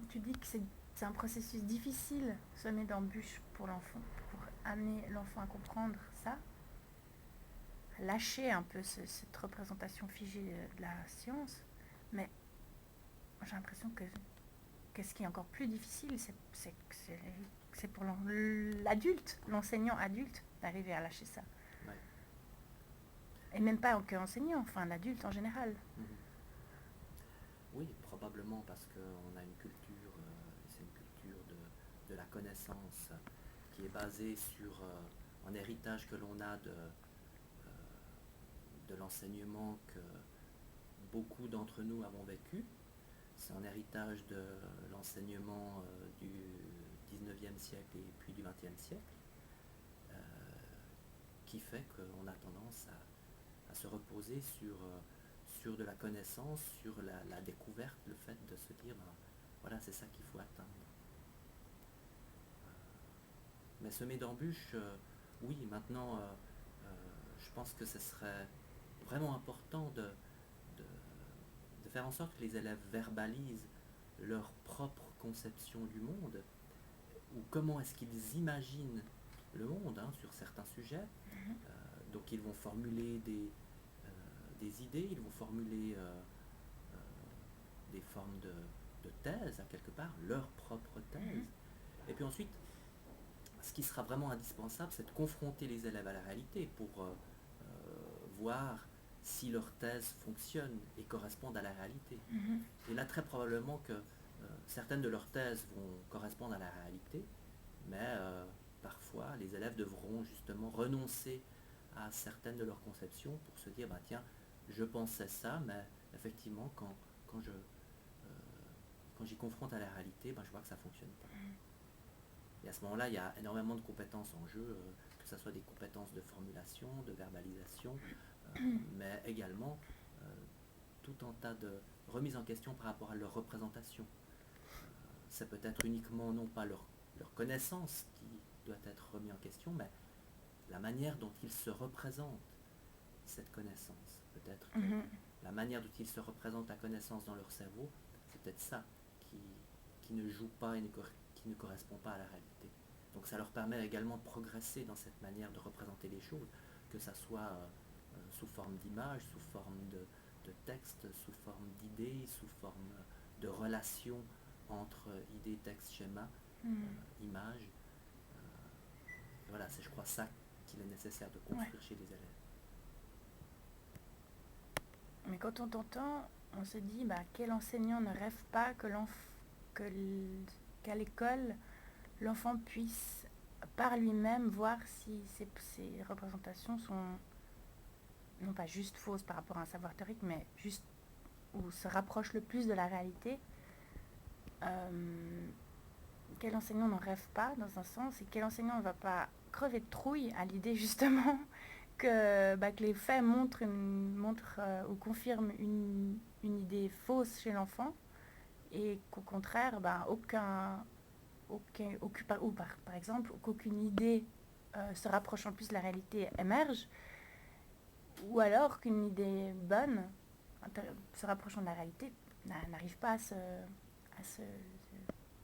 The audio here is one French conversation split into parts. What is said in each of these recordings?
tu dis que c'est un processus difficile, semer d'embûches pour l'enfant, pour amener l'enfant à comprendre ça, à lâcher un peu cette représentation figée de la science, mais j'ai l'impression que ce qui est encore plus difficile, c'est pour l'adulte, l'enseignant adulte, d'arriver à lâcher ça. Ouais. Et même pas qu'enseignant, enfin l'adulte en général. Mhm. Oui, probablement parce qu'on a une culture, c'est une culture de la connaissance qui est basée sur un héritage que l'on a de l'enseignement que beaucoup d'entre nous avons vécu. C'est un héritage de l'enseignement du 19e siècle et puis du 20e siècle, euh, qui fait qu'on a tendance à se reposer sur de la connaissance, sur la découverte, le fait de se dire, ben, voilà, c'est ça qu'il faut atteindre. Mais semer d'embûches, oui, maintenant, je pense que ce serait vraiment important de faire en sorte que les élèves verbalisent leur propre conception du monde, ou comment est-ce qu'ils imaginent le monde sur certains sujets. Donc ils vont formuler des idées, ils vont formuler des formes de thèse, à quelque part, leur propre thèse. Et puis ensuite, ce qui sera vraiment indispensable, c'est de confronter les élèves à la réalité pour voir si leur thèse fonctionne et correspondent à la réalité. Et là, très probablement que certaines de leurs thèses vont correspondre à la réalité, mais parfois, les élèves devront justement renoncer à certaines de leurs conceptions pour se dire, bah, tiens, je pensais ça, mais effectivement, quand j'y confronte à la réalité, bah, je vois que ça ne fonctionne pas. Et à ce moment-là, il y a énormément de compétences en jeu, que ce soit des compétences de formulation, de verbalisation, mais également tout un tas de remises en question par rapport à leur représentation. C'est peut-être uniquement non pas leur connaissance qui doit être remis en question, mais la manière dont ils se représentent cette connaissance. Peut-être que la manière dont ils se représentent la connaissance dans leur cerveau, c'est peut-être ça qui ne joue pas et qui ne correspond pas à la réalité. Donc ça leur permet également de progresser dans cette manière de représenter les choses, que ça soit sous forme d'images, sous forme de textes, sous forme d'idées, sous forme de relations entre idées, textes, schémas, images. Voilà, c'est je crois ça qu'il est nécessaire de construire Ouais. chez les élèves. Mais quand on t'entend, on se dit, bah, quel enseignant ne rêve pas qu'à l'école, l'enfant puisse par lui-même voir si ses représentations sont non pas juste fausses par rapport à un savoir théorique, mais juste ou se rapprochent le plus de la réalité. Quel enseignant n'en rêve pas dans un sens, et quel enseignant ne va pas crever de trouille à l'idée justement que les faits montrent ou confirment une idée fausse chez l'enfant, et qu'au contraire, par exemple, qu'aucune idée se rapprochant plus de la réalité émerge, ou alors qu'une idée bonne, se rapprochant de la réalité, n'arrive pas à se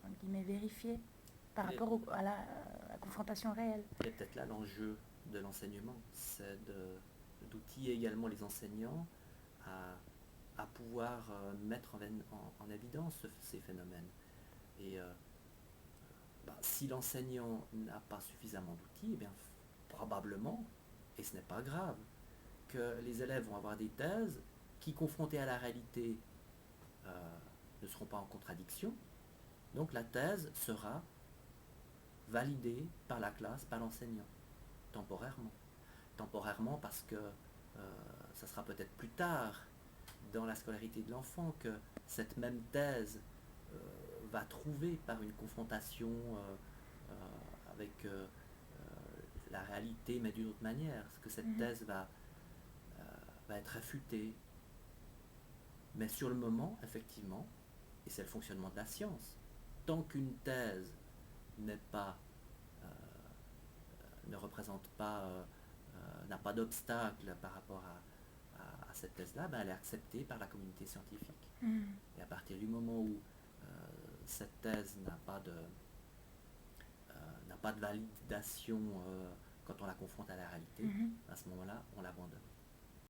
entre guillemets, vérifier par Il est, rapport à la confrontation réelle. il est peut-être là l'enjeu de l'enseignement, c'est d'outiller également les enseignants à pouvoir mettre en évidence ces phénomènes. Et si l'enseignant n'a pas suffisamment d'outils, eh bien, probablement, et ce n'est pas grave, que les élèves vont avoir des thèses qui, confrontées à la réalité, ne seront pas en contradiction. Donc la thèse sera validée par la classe, par l'enseignant, temporairement. Temporairement parce que ça sera peut-être plus tard dans la scolarité de l'enfant que cette même thèse va trouver par une confrontation avec la réalité, mais d'une autre manière, que cette thèse va être réfutée. Mais sur le moment, effectivement, et c'est le fonctionnement de la science, tant qu'une thèse n'est pas, ne représente pas, n'a pas d'obstacle par rapport à cette thèse-là, ben elle est acceptée par la communauté scientifique. Et à partir du moment où cette thèse n'a pas de validation quand on la confronte à la réalité, à ce moment-là, on l'abandonne.